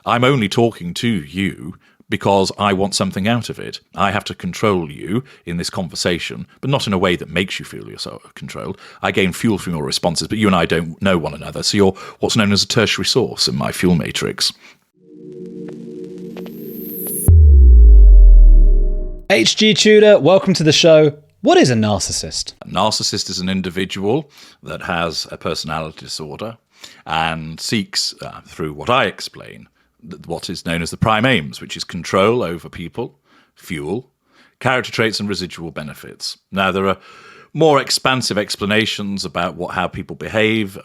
I'm only talking to you because I want something out of it. I have to control you in this conversation, but not in a way that makes you feel yourself controlled. I gain fuel from your responses, but you and I don't know one another. So you're what's known as a tertiary source in my fuel matrix. H.G. Tudor, welcome to the show. What is a narcissist? A narcissist is an individual that has a personality disorder and seeks, through what I explain, what is known as the prime aims, which is control over people, fuel, character traits and residual benefits. Now, there are more expansive explanations about how people behave,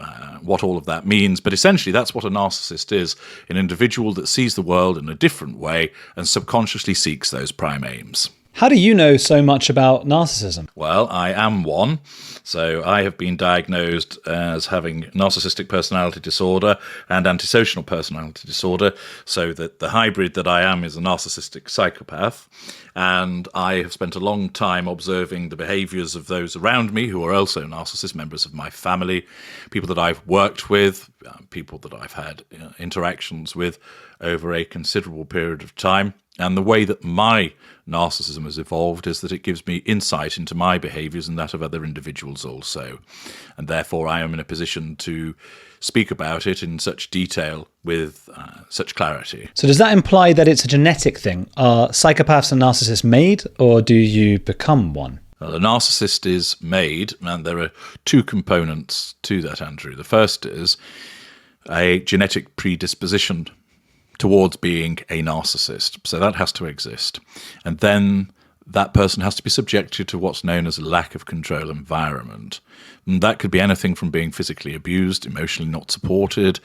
what all of that means, but essentially that's what a narcissist is, an individual that sees the world in a different way and subconsciously seeks those prime aims. How do you know so much about narcissism? Well, I am one. So I have been diagnosed as having narcissistic personality disorder and antisocial personality disorder, so that the hybrid that I am is a narcissistic psychopath. And I have spent a long time observing the behaviors of those around me who are also narcissists, members of my family, people that I've worked with, people that I've had interactions with over a considerable period of time. And the way that my narcissism has evolved is that it gives me insight into my behaviours and that of other individuals also. And therefore I am in a position to speak about it in such detail with such clarity. So does that imply that it's a genetic thing? Are psychopaths and narcissists made, or do you become one? Well, a narcissist is made, and there are two components to that, Andrew. The first is a genetic predisposition towards being a narcissist. So that has to exist. And then that person has to be subjected to what's known as a lack of control environment. And that could be anything from being physically abused, emotionally not supported,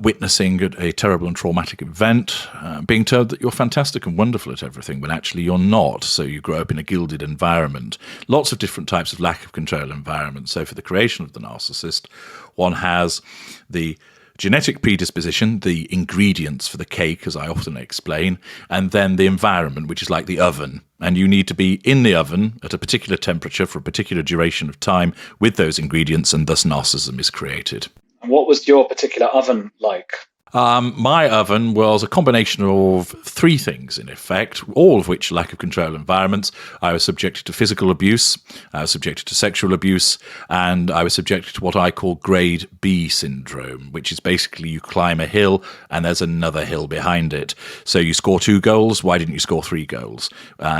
witnessing a terrible and traumatic event, being told that you're fantastic and wonderful at everything when actually you're not. So you grow up in a gilded environment. Lots of different types of lack of control environment. So for the creation of the narcissist, one has the genetic predisposition, the ingredients for the cake, as I often explain, and then the environment, which is like the oven. And you need to be in the oven at a particular temperature for a particular duration of time with those ingredients, and thus narcissism is created. What was your particular oven like? My oven was a combination of three things, in effect, all of which lack of control environments. I was subjected to physical abuse, I was subjected to sexual abuse, and I was subjected to what I call grade B syndrome, which is basically you climb a hill and there's another hill behind it. So you score 2 goals, why didn't you score 3 goals?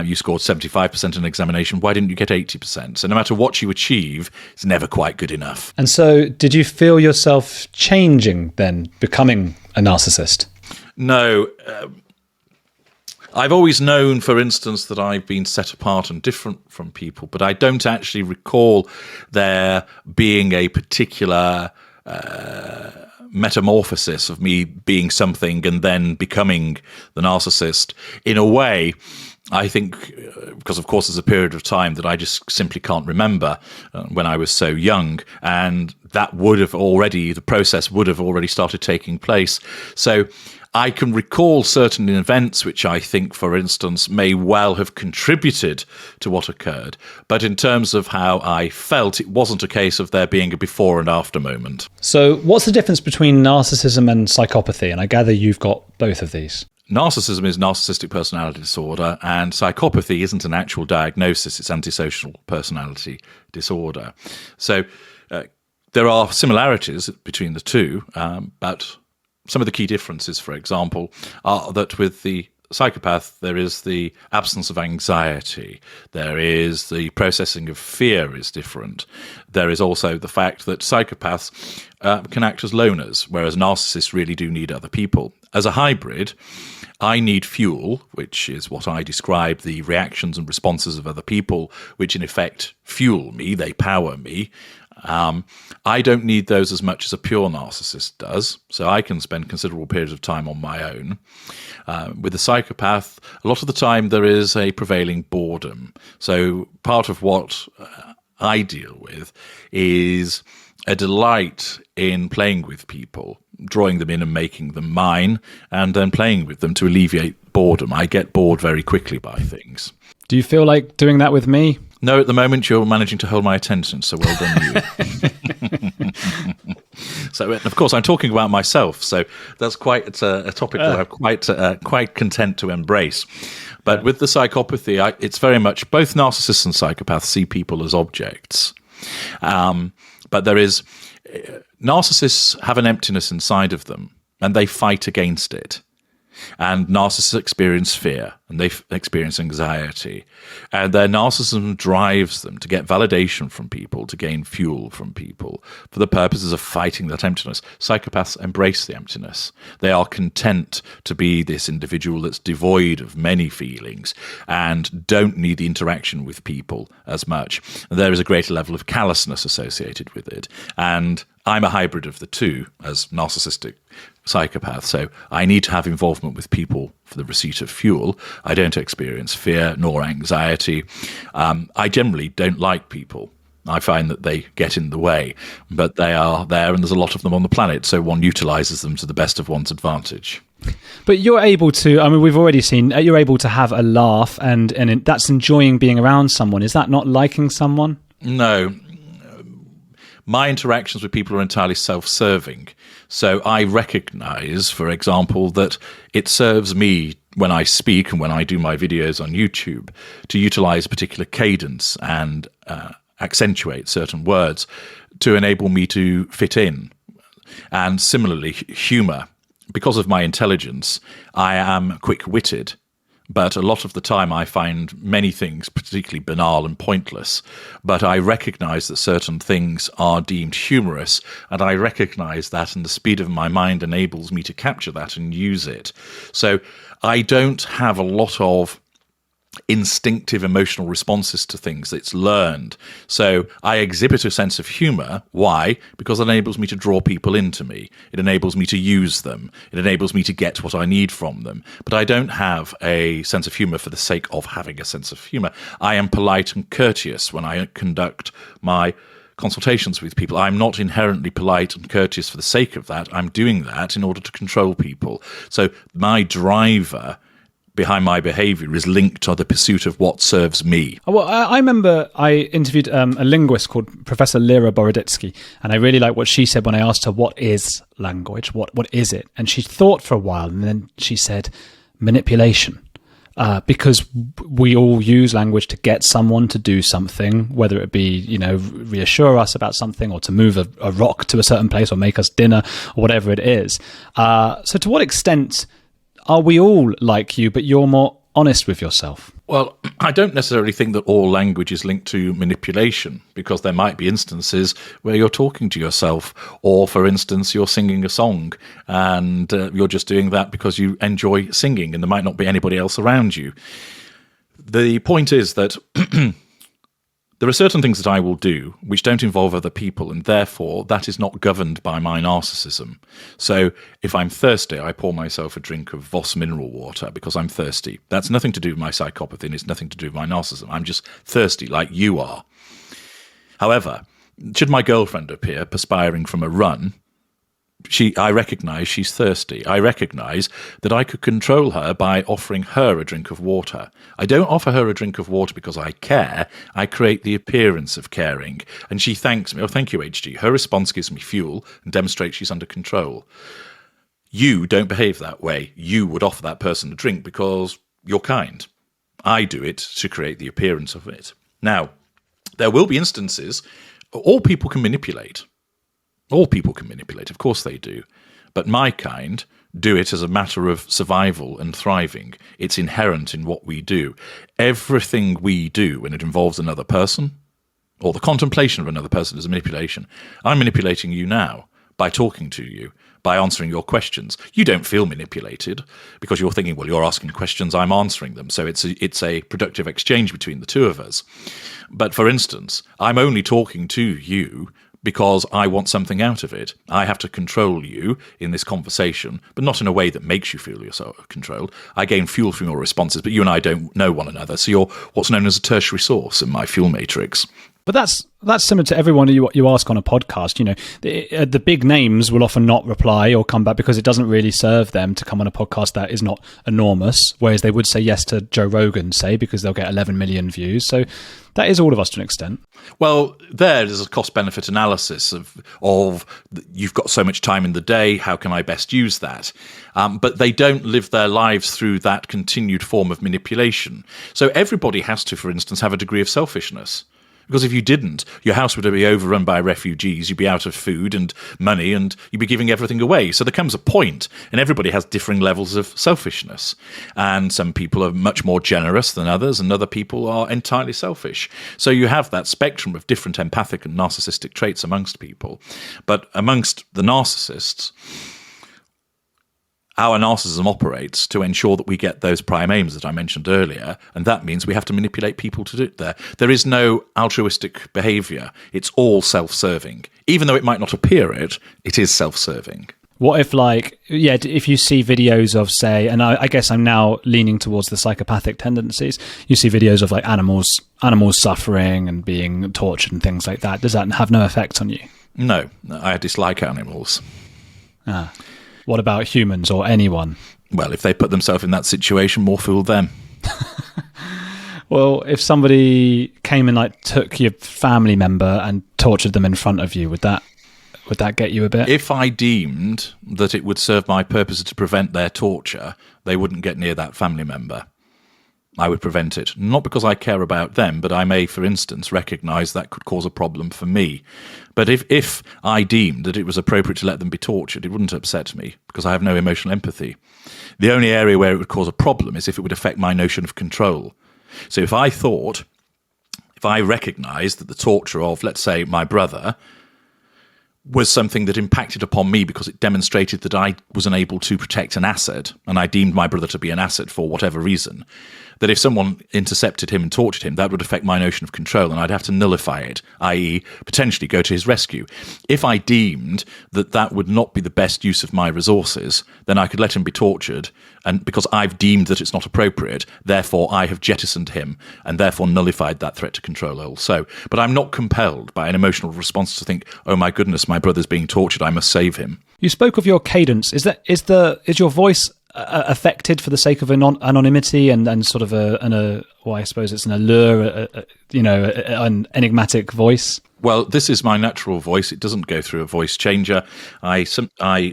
You scored 75% in an examination, why didn't you get 80%? So no matter what you achieve, it's never quite good enough. And so did you feel yourself changing then, becoming a narcissist? No. I've always known, for instance, that I've been set apart and different from people, but I don't actually recall there being a particular metamorphosis of me being something and then becoming the narcissist. In a way, I think, because of course there's a period of time that I just simply can't remember when I was so young, and that the process would have already started taking place. So I can recall certain events which I think, for instance, may well have contributed to what occurred. But in terms of how I felt, it wasn't a case of there being a before and after moment. So what's the difference between narcissism and psychopathy? And I gather you've got both of these. Narcissism is narcissistic personality disorder, and psychopathy isn't an actual diagnosis, it's antisocial personality disorder. So there are similarities between the two, but some of the key differences, for example, are that with the psychopath, there is the absence of anxiety. There is the processing of fear is different. There is also the fact that psychopaths can act as loners, whereas narcissists really do need other people. As a hybrid, I need fuel, which is what I describe, the reactions and responses of other people, which in effect fuel me, they power me. I don't need those as much as a pure narcissist does, so I can spend considerable periods of time on my own. With a psychopath, a lot of the time there is a prevailing boredom. So part of what I deal with is a delight in playing with people, drawing them in and making them mine, and then playing with them to alleviate boredom. I get bored very quickly by things. Do you feel like doing that with me? No, at the moment you're managing to hold my attention, so well done you. So, of course, I'm talking about myself, so that's quite a topic that I'm quite content to embrace. But with the psychopathy, it's very much both narcissists and psychopaths see people as objects. But there is narcissists have an emptiness inside of them, and they fight against it. And narcissists experience fear, and they experience anxiety. And their narcissism drives them to get validation from people, to gain fuel from people, for the purposes of fighting that emptiness. Psychopaths embrace the emptiness. They are content to be this individual that's devoid of many feelings and don't need the interaction with people as much. There is a greater level of callousness associated with it. And I'm a hybrid of the two as narcissistic psychopath, so I need to have involvement with people for the receipt of fuel. I don't experience fear nor anxiety. I generally don't like people. I find that they get in the way, but they are there, and there's a lot of them on the planet, so one utilizes them to the best of one's advantage. But you're able to, I mean, we've already seen, you're able to have a laugh, and that's enjoying being around someone. Is that not liking someone? No. My interactions with people are entirely self-serving. So I recognize, for example, that it serves me when I speak and when I do my videos on YouTube to utilize a particular cadence and accentuate certain words to enable me to fit in. And similarly, humor. Because of my intelligence, I am quick-witted. But a lot of the time I find many things particularly banal and pointless. But I recognize that certain things are deemed humorous, and I recognize that, and the speed of my mind enables me to capture that and use it. So I don't have a lot of instinctive emotional responses to things. It's learned. So I exhibit a sense of humor. Why? Because it enables me to draw people into me. It enables me to use them. It enables me to get what I need from them. But I don't have a sense of humor for the sake of having a sense of humor. I am polite and courteous when I conduct my consultations with people. I'm not inherently polite and courteous for the sake of that. I'm doing that in order to control people. So my driver behind my behaviour is linked to the pursuit of what serves me. Well, I remember I interviewed a linguist called Professor Lera Boroditsky, and I really like what she said when I asked her, what is language? What is it? And she thought for a while, and then she said, manipulation. Because we all use language to get someone to do something, whether it be, reassure us about something, or to move a rock to a certain place, or make us dinner, or whatever it is. So to what extent are we all like you, but you're more honest with yourself? Well, I don't necessarily think that all language is linked to manipulation, because there might be instances where you're talking to yourself, or, for instance, you're singing a song and you're just doing that because you enjoy singing and there might not be anybody else around you. The point is that there are certain things that I will do which don't involve other people, and therefore that is not governed by my narcissism. So if I'm thirsty, I pour myself a drink of Voss mineral water because I'm thirsty. That's nothing to do with my psychopathy, and it's nothing to do with my narcissism. I'm just thirsty like you are. However, should my girlfriend appear perspiring from a run, I recognise she's thirsty. I recognise that I could control her by offering her a drink of water. I don't offer her a drink of water because I care. I create the appearance of caring. And she thanks me. Oh, thank you, HG. Her response gives me fuel and demonstrates she's under control. You don't behave that way. You would offer that person a drink because you're kind. I do it to create the appearance of it. Now, there will be instances, all people can manipulate. All people can manipulate, of course they do. But my kind do it as a matter of survival and thriving. It's inherent in what we do. Everything we do when it involves another person, or the contemplation of another person, is a manipulation. I'm manipulating you now by talking to you, by answering your questions. You don't feel manipulated because you're thinking, well, you're asking questions, I'm answering them. So it's a productive exchange between the two of us. But for instance, I'm only talking to you because I want something out of it. I have to control you in this conversation, but not in a way that makes you feel you're so controlled. I gain fuel from your responses, but you and I don't know one another. So you're what's known as a tertiary source in my fuel matrix. But that's similar to everyone you ask on a podcast. You know, the big names will often not reply or come back because it doesn't really serve them to come on a podcast that is not enormous, whereas they would say yes to Joe Rogan, say, because they'll get 11 million views. So that is all of us to an extent. Well, there's a cost-benefit analysis of you've got so much time in the day, how can I best use that? But they don't live their lives through that continued form of manipulation. So everybody has to, for instance, have a degree of selfishness. Because if you didn't, your house would be overrun by refugees, you'd be out of food and money, and you'd be giving everything away. So there comes a point, and everybody has differing levels of selfishness. And some people are much more generous than others, and other people are entirely selfish. So you have that spectrum of different empathic and narcissistic traits amongst people. But amongst the narcissists, our narcissism operates to ensure that we get those prime aims that I mentioned earlier, and that means we have to manipulate people to do it there. There is no altruistic behaviour. It's all self-serving. Even though it might not appear it, it is self-serving. What if, if you see videos of, say, and I guess I'm now leaning towards the psychopathic tendencies, you see videos of animals suffering and being tortured and things like that. Does that have no effect on you? No, I dislike animals. What about humans or anyone? Well, if they put themselves in that situation, more fool them. Well, if somebody came and took your family member and tortured them in front of you, would that get you a bit? If I deemed that it would serve my purpose to prevent their torture, they wouldn't get near that family member. I would prevent it. Not because I care about them, but I may, for instance, recognise that could cause a problem for me. But if I deemed that it was appropriate to let them be tortured, it wouldn't upset me, because I have no emotional empathy. The only area where it would cause a problem is if it would affect my notion of control. So if I recognised that the torture of, let's say, my brother was something that impacted upon me because it demonstrated that I was unable to protect an asset, and I deemed my brother to be an asset for whatever reason, that if someone intercepted him and tortured him, that would affect my notion of control, and I'd have to nullify it, i.e. potentially go to his rescue. If I deemed that that would not be the best use of my resources, then I could let him be tortured, and because I've deemed that it's not appropriate, therefore I have jettisoned him, and therefore nullified that threat to control also. But I'm not compelled by an emotional response to think, oh my goodness, my brother's being tortured, I must save him. You spoke of your cadence. Is your voice affected for the sake of anonymity and sort of I suppose it's an allure, an enigmatic voice? Well, this is my natural voice. It doesn't go through a voice changer. I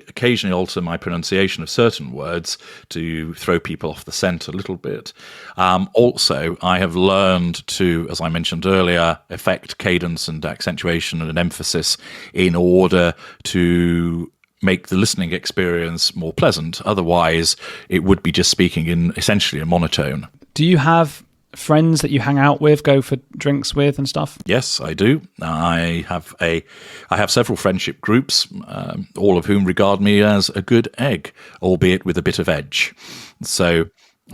occasionally alter my pronunciation of certain words to throw people off the scent a little bit. Also, I have learned to, as I mentioned earlier, affect cadence and accentuation and emphasis in order to make the listening experience more pleasant. Otherwise, it would be just speaking in essentially a monotone. Do you have friends that you hang out with, go for drinks with and stuff? Yes, I do. I have several friendship groups, all of whom regard me as a good egg, albeit with a bit of edge. So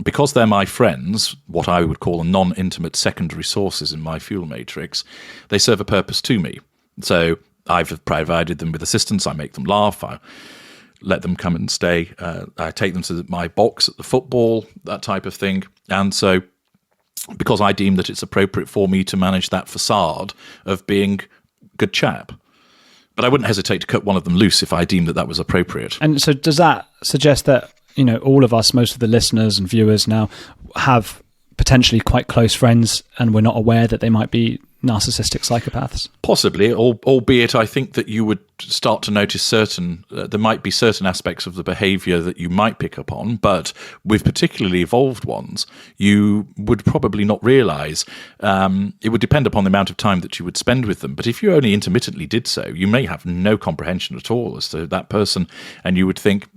because they're my friends, what I would call non-intimate secondary sources in my fuel matrix, they serve a purpose to me. So I've provided them with assistance. I make them laugh. I let them come and stay. I take them to my box at the football, that type of thing. And so because I deem that it's appropriate for me to manage that facade of being a good chap. But I wouldn't hesitate to cut one of them loose if I deemed that that was appropriate. And so does that suggest that, all of us, most of the listeners and viewers now, have potentially quite close friends and we're not aware that they might be narcissistic psychopaths? Possibly, albeit I think that you would start to notice there might be certain aspects of the behaviour that you might pick up on, but with particularly evolved ones, you would probably not realise. It would depend upon the amount of time that you would spend with them, but if you only intermittently did so, you may have no comprehension at all as to that person, and you would think,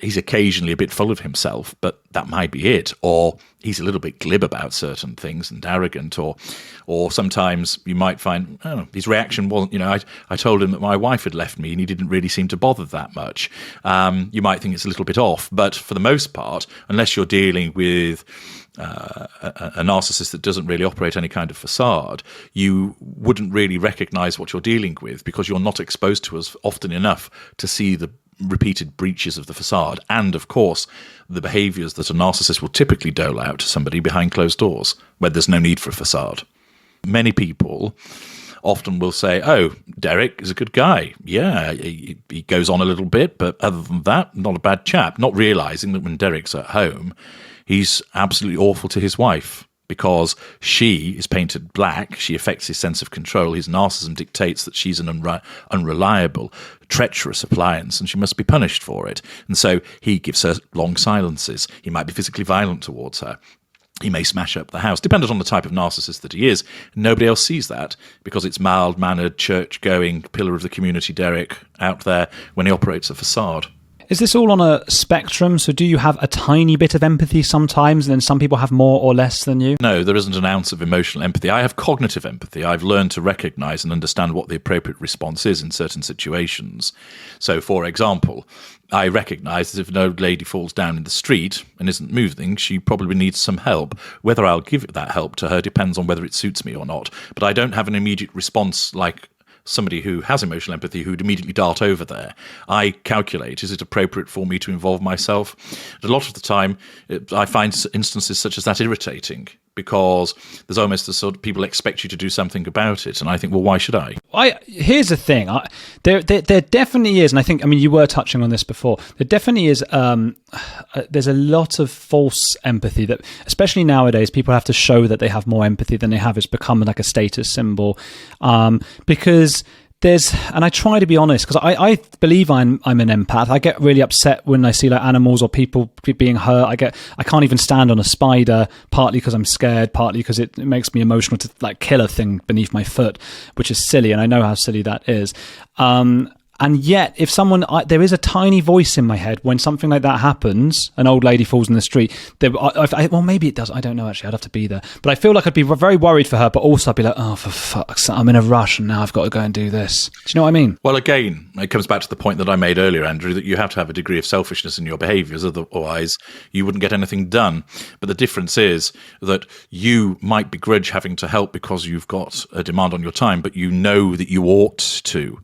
he's occasionally a bit full of himself, but that might be it, or he's a little bit glib about certain things and arrogant, or sometimes you might find, his reaction wasn't, I told him that my wife had left me and he didn't really seem to bother that much. You might think it's a little bit off, but for the most part, unless you're dealing with a narcissist that doesn't really operate any kind of facade, you wouldn't really recognise what you're dealing with because you're not exposed to us often enough to see the repeated breaches of the facade and, of course, the behaviours that a narcissist will typically dole out to somebody behind closed doors where there's no need for a facade. Many people often will say, oh, Derek is a good guy. Yeah, he goes on a little bit, but other than that, not a bad chap. Not realising that when Derek's at home, he's absolutely awful to his wife because she is painted black. She affects his sense of control. His narcissism dictates that she's an unreliable, treacherous appliance, and she must be punished for it. And so he gives her long silences. He might be physically violent towards her. He may smash up the house, dependent on the type of narcissist that he is. Nobody else sees that because it's mild-mannered, church-going, pillar of the community Derek out there when he operates a facade. Is this all on a spectrum? So do you have a tiny bit of empathy sometimes, and then some people have more or less than you? No, there isn't an ounce of emotional empathy. I have cognitive empathy. I've learned to recognise and understand what the appropriate response is in certain situations. So, for example, I recognise that if an old lady falls down in the street and isn't moving, she probably needs some help. Whether I'll give that help to her depends on whether it suits me or not. But I don't have an immediate response like somebody who has emotional empathy who'd immediately dart over there. I calculate, is it appropriate for me to involve myself? And a lot of the time, I find instances such as that irritating because there's almost the sort of people expect you to do something about it. And I think, well, why should I? Here's the thing. There definitely is, and I think, you were touching on this before. There definitely is, there's a lot of false empathy that, especially nowadays, people have to show that they have more empathy than they have. It's become like a status symbol because and I try to be honest because I believe I'm an empath. I get really upset when I see like animals or people being hurt. I can't even stand on a spider, partly because I'm scared, partly because it makes me emotional to like kill a thing beneath my foot, which is silly, and I know how silly that is. And yet, if there is a tiny voice in my head when something like that happens, an old lady falls in the street, well, maybe it does. I don't know, actually. I'd have to be there. But I feel like I'd be very worried for her, but also I'd be like, oh, for fuck's sake, I'm in a rush and now I've got to go and do this. Do you know what I mean? Well, again, it comes back to the point that I made earlier, Andrew, that you have to have a degree of selfishness in your behaviours, otherwise you wouldn't get anything done. But the difference is that you might begrudge having to help because you've got a demand on your time, but you know that you ought to.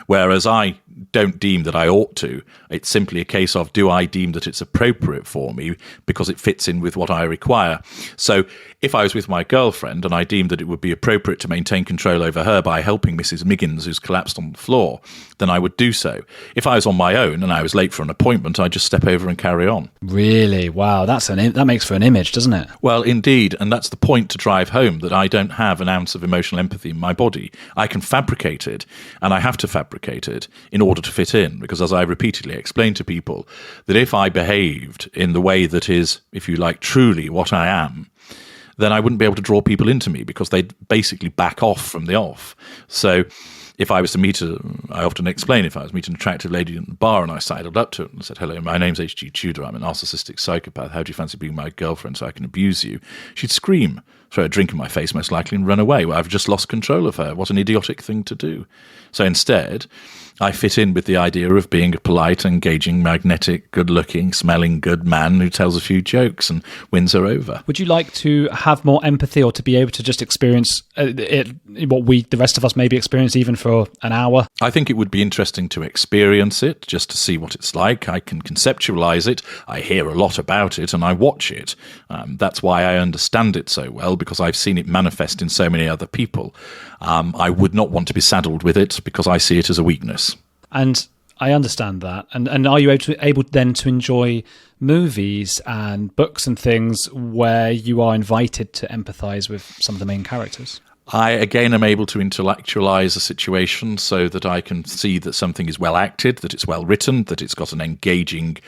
Whereas I don't deem that I ought to. It's simply a case of, do I deem that it's appropriate for me because it fits in with what I require? So if I was with my girlfriend and I deemed that it would be appropriate to maintain control over her by helping Mrs. Miggins, who's collapsed on the floor, then I would do so. If I was on my own and I was late for an appointment, I'd just step over and carry on. Really? Wow, that makes for an image, doesn't it? Well, indeed, and that's the point to drive home, that I don't have an ounce of emotional empathy in my body. I can fabricate it, and I have to fabricate it in order to fit in, because as I repeatedly explain to people, that if I behaved in the way that is, if you like, truly what I am, then I wouldn't be able to draw people into me because they'd basically back off from the off. So if I was to I often explain, if I was meeting an attractive lady in the bar and I sidled up to her and said, hello, my name's H.G. Tudor, I'm a narcissistic psychopath, how do you fancy being my girlfriend so I can abuse you? She'd scream, throw a drink in my face most likely and run away. Well, I've just lost control of her. What an idiotic thing to do. So instead, I fit in with the idea of being a polite, engaging, magnetic, good-looking, smelling good man who tells a few jokes and wins her over. Would you like to have more empathy or to be able to just experience what the rest of us maybe experience even for an hour? I think it would be interesting to experience it, just to see what it's like. I can conceptualize it. I hear a lot about it and I watch it. That's why I understand it so well, because I've seen it manifest in so many other people. I would not want to be saddled with it because I see it as a weakness. And I understand that. And are you able then to enjoy movies and books and things where you are invited to empathise with some of the main characters? I, again, am able to intellectualise a situation so that I can see that something is well acted, that it's well written, that it's got an engaging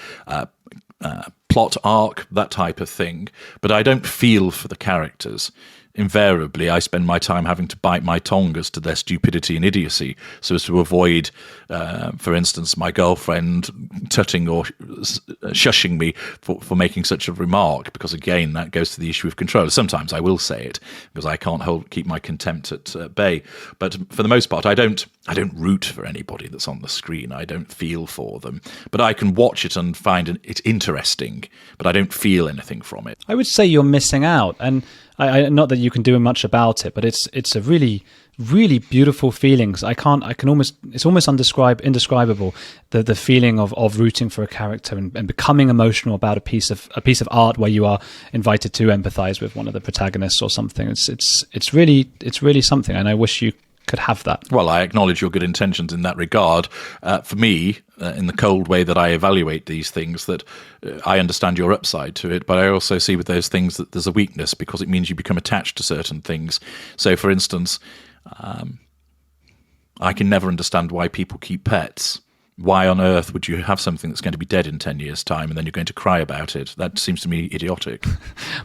plot arc, that type of thing. But I don't feel for the characters. Invariably, I spend my time having to bite my tongue as to their stupidity and idiocy so as to avoid, for instance, my girlfriend tutting or shushing me for making such a remark, because, again, that goes to the issue of control. Sometimes I will say it because I can't keep my contempt at bay. But for the most part, I don't root for anybody that's on the screen. I don't feel for them. But I can watch it and find it interesting, but I don't feel anything from it. I would say you're missing out. And not that you can do much about it, but it's a really, really beautiful feelings. It's almost indescribable. The feeling of rooting for a character and becoming emotional about a piece of art where you are invited to empathize with one of the protagonists or something. It's really something, and I wish you could have that. Well, I acknowledge your good intentions in that regard. For me, in the cold way that I evaluate these things, that I understand your upside to it, but I also see with those things that there's a weakness because it means you become attached to certain things. So, for instance, I can never understand why people keep pets. Why on earth would you have something that's going to be dead in 10 years' time and then you're going to cry about it? That seems to me idiotic.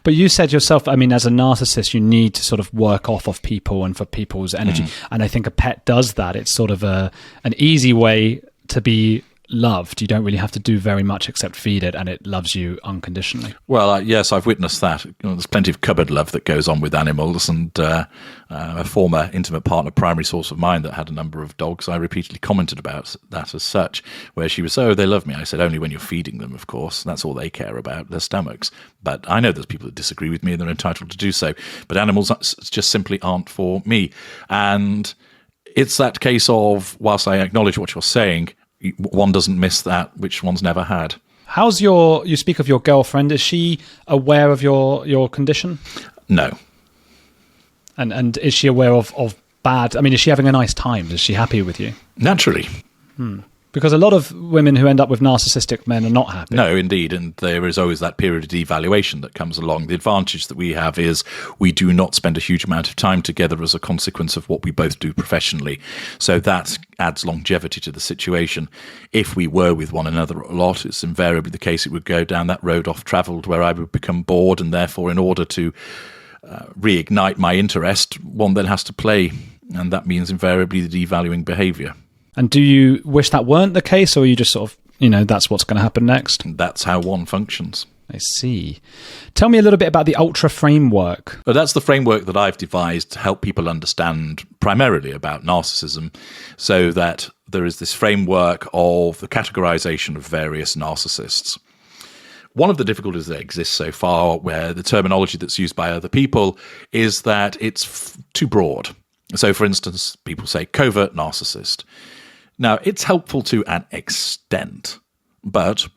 But you said yourself, I mean, as a narcissist, you need to sort of work off of people and for people's energy. And I think a pet does that. It's sort of an easy way to be loved. You don't really have to do very much except feed it, and it loves you unconditionally. Well, yes, I've witnessed that. There's plenty of cupboard love that goes on with animals, and a former intimate partner, primary source of mine that had a number of dogs, I repeatedly commented about that as such, where she was, oh, they love me. I said, only when you're feeding them, of course. That's all they care about, their stomachs. But I know there's people that disagree with me, and they're entitled to do so. But animals just simply aren't for me. And it's that case of, whilst I acknowledge what you're saying, one doesn't miss that which one's never had. How's you speak of your girlfriend, is she aware of your condition? No. And is she aware of bad, I mean, is she having a nice time? Is she happy with you? Naturally. Because a lot of women who end up with narcissistic men are not happy. No, indeed. And there is always that period of devaluation that comes along. The advantage that we have is we do not spend a huge amount of time together as a consequence of what we both do professionally. So that adds longevity to the situation. If we were with one another a lot, it's invariably the case it would go down that road off travelled where I would become bored, and therefore in order to reignite my interest, one then has to play. And that means invariably the devaluing behaviour. And do you wish that weren't the case, or are you just sort of, that's what's going to happen next? That's how one functions. I see. Tell me a little bit about the Ultra framework. Well, that's the framework that I've devised to help people understand primarily about narcissism, so that there is this framework of the categorization of various narcissists. One of the difficulties that exists so far, where the terminology that's used by other people, is that it's too broad. So, for instance, people say covert narcissist. Now, it's helpful to an extent, but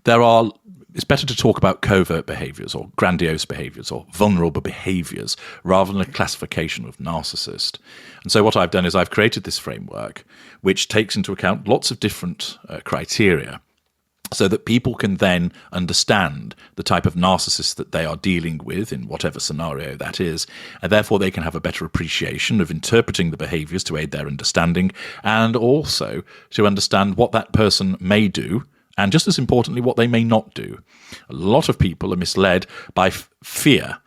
it's better to talk about covert behaviors or grandiose behaviors or vulnerable behaviors rather than a classification of narcissist. And so what I've done is I've created this framework which takes into account lots of different criteria, so that people can then understand the type of narcissist that they are dealing with in whatever scenario that is, and therefore they can have a better appreciation of interpreting the behaviours to aid their understanding, and also to understand what that person may do, and just as importantly, what they may not do. A lot of people are misled by fear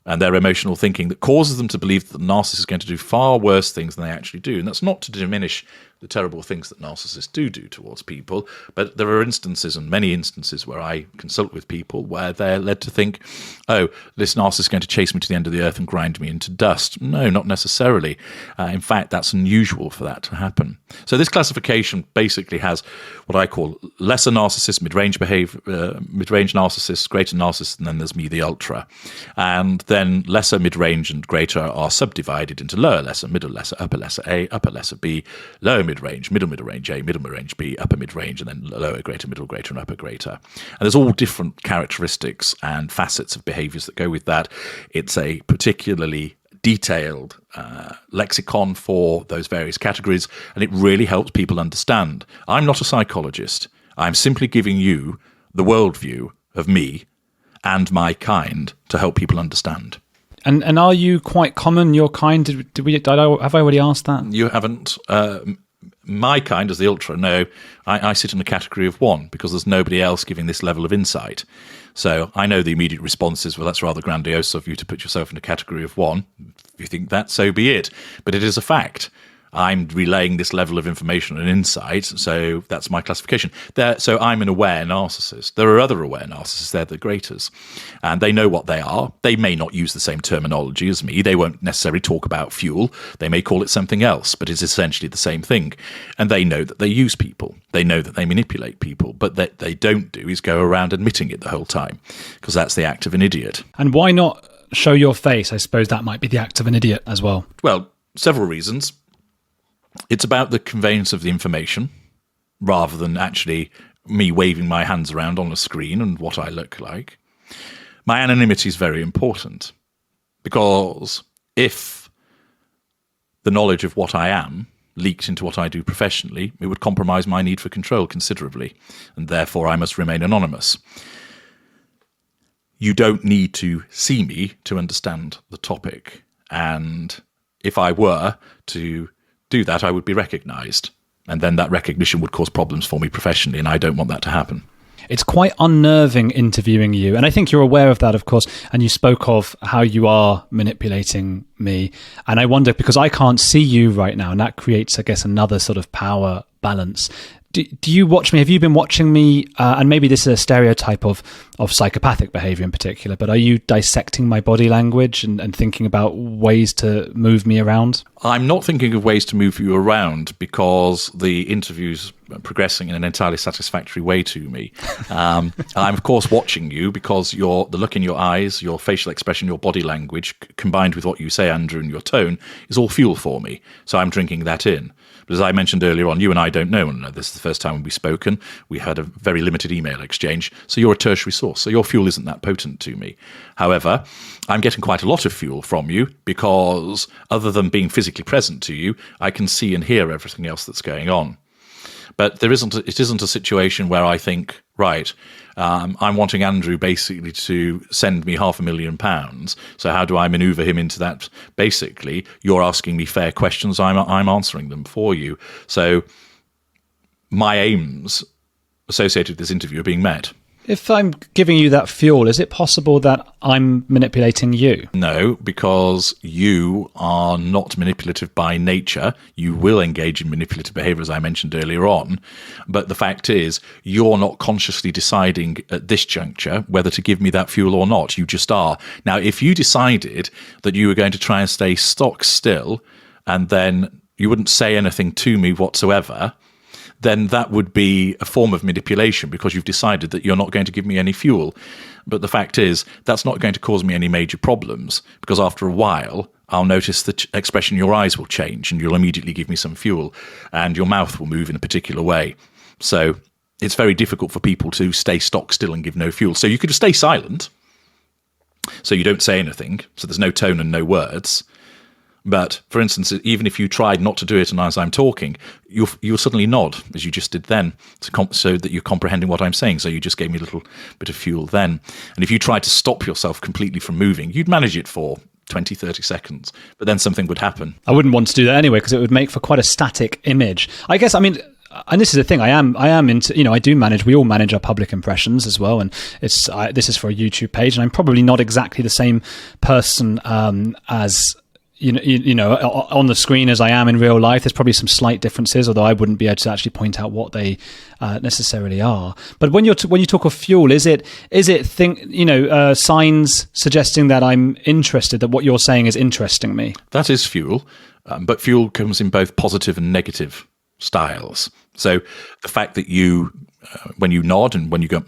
and their emotional thinking that causes them to believe that the narcissist is going to do far worse things than they actually do. And that's not to diminish the terrible things that narcissists do towards people, but there are instances, and many instances, where I consult with people where they're led to think, oh, this narcissist is going to chase me to the end of the earth and grind me into dust. No, not necessarily. In fact, that's unusual for that to happen. So this classification basically has what I call lesser narcissists, mid-range narcissists, greater narcissists, and then there's me, the ultra. And then lesser, mid-range, and greater are subdivided into lower lesser, middle lesser, upper lesser A, upper lesser B, lower mid-range, middle mid-range A, middle mid-range B, upper mid-range, and then lower greater, middle greater, and upper greater. And there's all different characteristics and facets of behaviours that go with that. It's a particularly detailed lexicon for those various categories, and it really helps people understand. I'm not a psychologist. I'm simply giving you the worldview of me and my kind to help people understand. And are you quite common, your kind? Have I already asked that? You haven't. My kind, as the ultra, no, I sit in the category of one because there's nobody else giving this level of insight. So I know the immediate response is, well, that's rather grandiose of you to put yourself in the category of one. If you think that, so be it. But it is a fact. I'm relaying this level of information and insight, so that's my classification. So I'm an aware narcissist. There are other aware narcissists, they're the greaters, and they know what they are. They may not use the same terminology as me. They won't necessarily talk about fuel. They may call it something else, but it's essentially the same thing. And they know that they use people. They know that they manipulate people, but what they don't do is go around admitting it the whole time, because that's the act of an idiot. And why not show your face, I suppose that might be the act of an idiot as well. Well, several reasons. It's about the conveyance of the information rather than actually me waving my hands around on a screen and what I look like. My anonymity is very important because if the knowledge of what I am leaked into what I do professionally, it would compromise my need for control considerably, and therefore I must remain anonymous. You don't need to see me to understand the topic, and if I were to do that, I would be recognised, and then that recognition would cause problems for me professionally, and I don't want that to happen. It's quite unnerving interviewing you, and I think you're aware of that, of course, and you spoke of how you are manipulating me, and I wonder, because I can't see you right now, and that creates, I guess, another sort of power balance. Do you watch me? Have you been watching me? And maybe this is a stereotype of psychopathic behavior in particular, but are you dissecting my body language and thinking about ways to move me around? I'm not thinking of ways to move you around because the interview's progressing in an entirely satisfactory way to me. I'm, of course, watching you because the look in your eyes, your facial expression, your body language, combined with what you say, Andrew, and your tone, is all fuel for me. So I'm drinking that in. But as I mentioned earlier on, you and I don't know one another. This is the first time we've spoken. We had a very limited email exchange. So you're a tertiary source. So your fuel isn't that potent to me. However, I'm getting quite a lot of fuel from you because other than being physically present to you, I can see and hear everything else that's going on. But it isn't a situation where I think, right, I'm wanting Andrew basically to send me £500,000. So how do I maneuver him into that? Basically, you're asking me fair questions. I'm answering them for you. So my aims associated with this interview are being met. If I'm giving you that fuel, is it possible that I'm manipulating you? No, because you are not manipulative by nature. You will engage in manipulative behavior, as I mentioned earlier on. But the fact is, you're not consciously deciding at this juncture whether to give me that fuel or not. You just are. Now, if you decided that you were going to try and stay stock still, and then you wouldn't say anything to me whatsoever, then that would be a form of manipulation because you've decided that you're not going to give me any fuel. But the fact is, that's not going to cause me any major problems because after a while, I'll notice the expression in your eyes will change and you'll immediately give me some fuel and your mouth will move in a particular way. So it's very difficult for people to stay stock still and give no fuel. So you could stay silent, so you don't say anything, so there's no tone and no words. But, for instance, even if you tried not to do it and as I'm talking, you'll suddenly nod, as you just did then, so that you're comprehending what I'm saying. So you just gave me a little bit of fuel then. And if you tried to stop yourself completely from moving, you'd manage it for 20, 30 seconds. But then something would happen. I wouldn't want to do that anyway, because it would make for quite a static image. I guess, I mean... And this is the thing, I am into, we all manage our public impressions as well. And this is for a YouTube page. And I'm probably not exactly the same person as... on the screen as I am in real life. There's probably some slight differences, although I wouldn't be able to actually point out what they necessarily are. But when you talk of fuel, is it signs suggesting that I'm interested, that what you're saying is interesting me? That is fuel, but fuel comes in both positive and negative styles. So the fact that you, when you nod and when you go,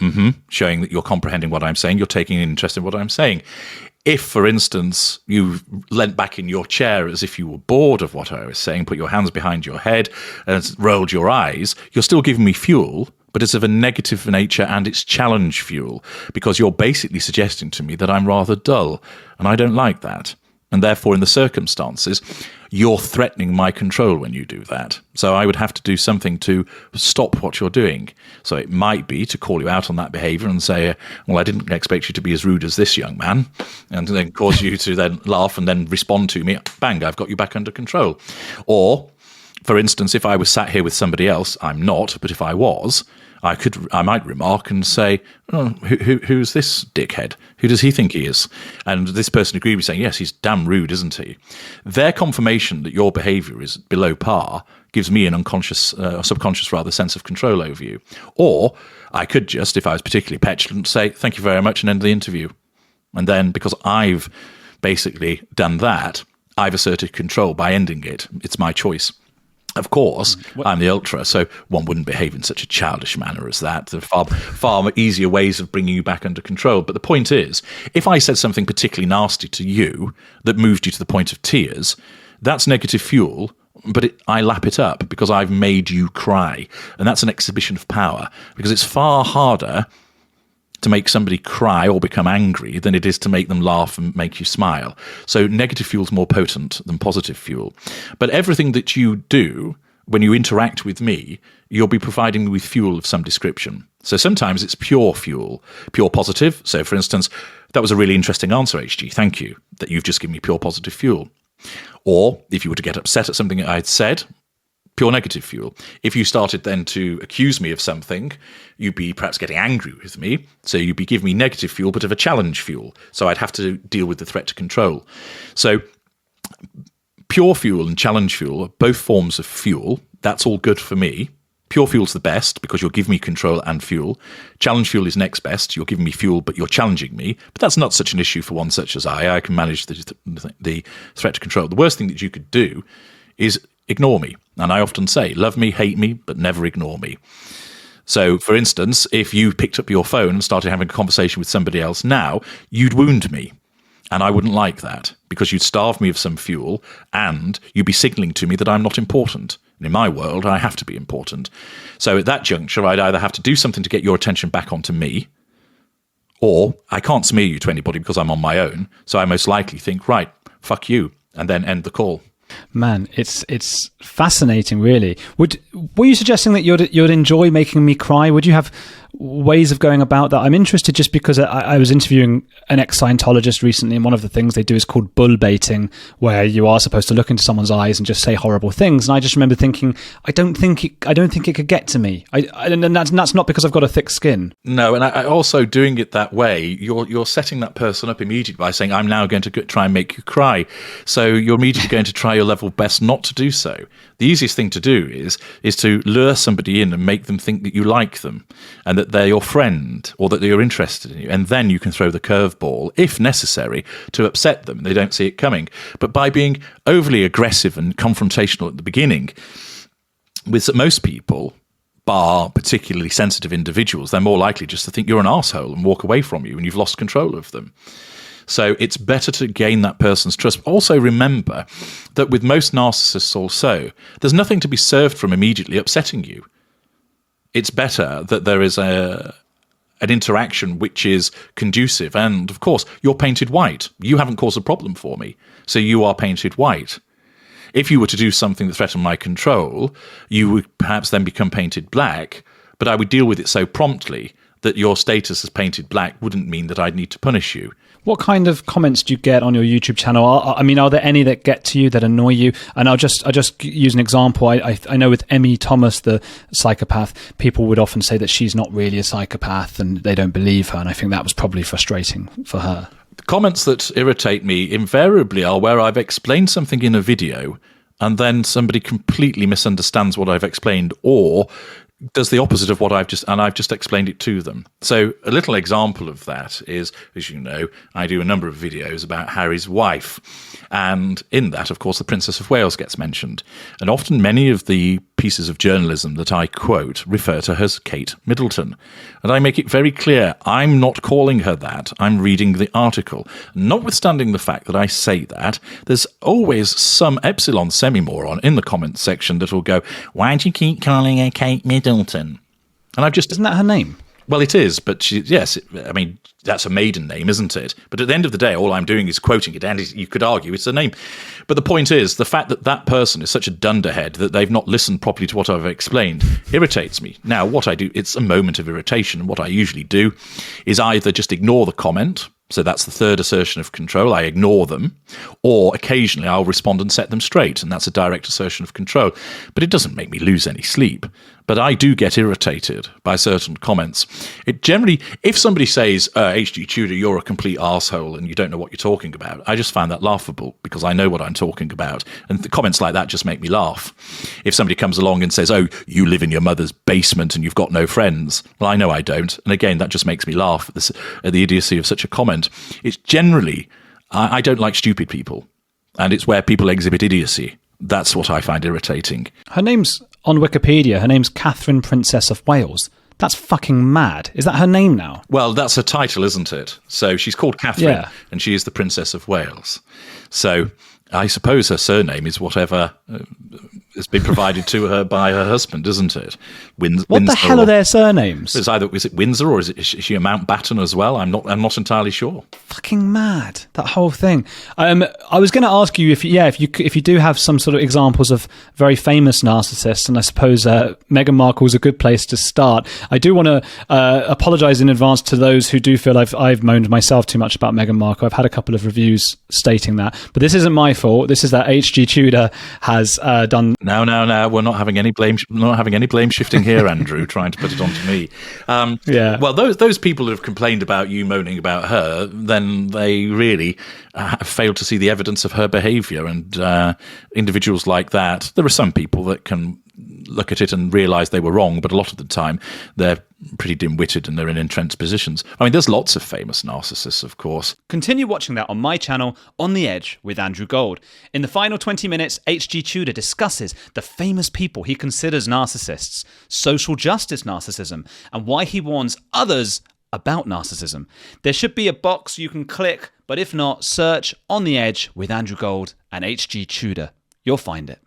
showing that you're comprehending what I'm saying, you're taking an interest in what I'm saying. If, for instance, you leant back in your chair as if you were bored of what I was saying, put your hands behind your head and rolled your eyes, you're still giving me fuel, but it's of a negative nature and it's challenge fuel because you're basically suggesting to me that I'm rather dull, and I don't like that. And therefore, in the circumstances, you're threatening my control when you do that. So I would have to do something to stop what you're doing. So it might be to call you out on that behavior and say, well, I didn't expect you to be as rude as this young man, and then cause you to then laugh and then respond to me, bang, I've got you back under control. Or, for instance, if I was sat here with somebody else, I'm not, but if I was, I might remark and say, oh, who's this dickhead? Who does he think he is? And this person agreed with saying, yes, he's damn rude, isn't he? Their confirmation that your behaviour is below par gives me an unconscious, subconscious rather, sense of control over you. Or I could just, if I was particularly petulant, say, thank you very much and end the interview. And then because I've basically done that, I've asserted control by ending it. It's my choice. Of course, I'm the ultra, so one wouldn't behave in such a childish manner as that. There are far easier ways of bringing you back under control. But the point is, if I said something particularly nasty to you that moved you to the point of tears, that's negative fuel, but I lap it up because I've made you cry. And that's an exhibition of power, because it's far harder to make somebody cry or become angry than it is to make them laugh and make you smile. So negative fuel is more potent than positive fuel. But everything that you do when you interact with me, you'll be providing me with fuel of some description. So sometimes it's pure fuel, pure positive. So for instance, that was a really interesting answer, HG. Thank you, that you've just given me pure positive fuel. Or if you were to get upset at something I'd said, pure negative fuel. If you started then to accuse me of something, you'd be perhaps getting angry with me. So you'd be giving me negative fuel, but of a challenge fuel. So I'd have to deal with the threat to control. So pure fuel and challenge fuel are both forms of fuel. That's all good for me. Pure fuel's the best because you'll give me control and fuel. Challenge fuel is next best. You're giving me fuel, but you're challenging me. But that's not such an issue for one such as I. I can manage the threat to control. The worst thing that you could do is ignore me. And I often say, love me, hate me, but never ignore me. So, for instance, if you picked up your phone and started having a conversation with somebody else now, you'd wound me. And I wouldn't like that, because you'd starve me of some fuel and you'd be signalling to me that I'm not important. And in my world, I have to be important. So at that juncture, I'd either have to do something to get your attention back onto me, or I can't smear you to anybody because I'm on my own. So I most likely think, right, fuck you, and then end the call. Man, it's fascinating, really. Were you suggesting that you'd enjoy making me cry? Would you have ways of going about that? I'm interested just because I was interviewing an ex-Scientologist recently, and one of the things they do is called bull baiting, where you are supposed to look into someone's eyes and just say horrible things. And I just remember thinking, I don't think it could get to me. And that's not because I've got a thick skin. No, and I also doing it that way, you're setting that person up immediately by saying, I'm now going to try and make you cry. So you're immediately going to try your level best not to do so. The easiest thing to do is to lure somebody in and make them think that you like them and that they're your friend or that they're interested in you. And then you can throw the curveball, if necessary, to upset them. They don't see it coming. But by being overly aggressive and confrontational at the beginning, with most people, bar particularly sensitive individuals, they're more likely just to think you're an arsehole and walk away from you and you've lost control of them. So it's better to gain that person's trust. Also remember that with most narcissists also, there's nothing to be served from immediately upsetting you. It's better that there is an interaction which is conducive. And of course, you're painted white. You haven't caused a problem for me. So you are painted white. If you were to do something that threatened my control, you would perhaps then become painted black, but I would deal with it so promptly that your status as painted black wouldn't mean that I'd need to punish you. What kind of comments do you get on your YouTube channel? Are there any that get to you, that annoy you? And I'll just use an example. I know with Emmy Thomas, the psychopath, people would often say that she's not really a psychopath and they don't believe her. And I think that was probably frustrating for her. The comments that irritate me invariably are where I've explained something in a video and then somebody completely misunderstands what I've explained or does the opposite of what I've just explained it to them. So a little example of that is, as you know, I do a number of videos about Harry's wife. And in that, of course, the Princess of Wales gets mentioned. And often many of the pieces of journalism that I quote refer to her as Kate Middleton. And I make it very clear, I'm not calling her that. I'm reading the article. Notwithstanding the fact that I say that, there's always some epsilon semi-moron in the comments section that will go, why do you keep calling her Kate Middleton? And I've just... Isn't that her name? Well, it is, but that's a maiden name, isn't it? But at the end of the day, all I'm doing is quoting it, and you could argue it's a name. But the point is, the fact that that person is such a dunderhead that they've not listened properly to what I've explained irritates me. Now, what I do, it's a moment of irritation. What I usually do is either just ignore the comment, so that's the third assertion of control, I ignore them, or occasionally I'll respond and set them straight, and that's a direct assertion of control. But it doesn't make me lose any sleep. But I do get irritated by certain comments. It generally, if somebody says, H.G. Tudor, you're a complete arsehole and you don't know what you're talking about, I just find that laughable because I know what I'm talking about. And the comments like that just make me laugh. If somebody comes along and says, oh, you live in your mother's basement and you've got no friends, well, I know I don't. And again, that just makes me laugh at the idiocy of such a comment. It's generally, I don't like stupid people. And it's where people exhibit idiocy That's what I find irritating. Her name's on Wikipedia. Her name's Catherine, Princess of Wales. That's fucking mad. Is that her name now? Well, that's her title, isn't it? So she's called Catherine, Yeah. and she is the Princess of Wales. So I suppose her surname is whatever has been provided to her by her husband, isn't it? What the hell are their surnames? Is it Windsor or is she a Mountbatten as well? I'm not entirely sure. Fucking mad, that whole thing. I was going to ask you if you do have some sort of examples of very famous narcissists, and I suppose Meghan Markle is a good place to start. I do want to apologise in advance to those who do feel I've moaned myself too much about Meghan Markle. I've had a couple of reviews stating that, but this isn't my fault. This is that H.G. Tudor has done. No, we're not having any blame. Not having any blame shifting here, Andrew. Trying to put it onto me. Yeah. Well, those people who have complained about you moaning about her, then they really have failed to see the evidence of her behaviour. And individuals like that, there are some people that can look at it and realise they were wrong, but a lot of the time they're pretty dim-witted and they're in entrenched positions. I mean, there's lots of famous narcissists, of course. Continue watching that on my channel, On the Edge with Andrew Gold. In the final 20 minutes, H.G. Tudor discusses the famous people he considers narcissists, social justice narcissism, and why he warns others about narcissism. There should be a box you can click, but if not, search On the Edge with Andrew Gold and H.G. Tudor. You'll find it.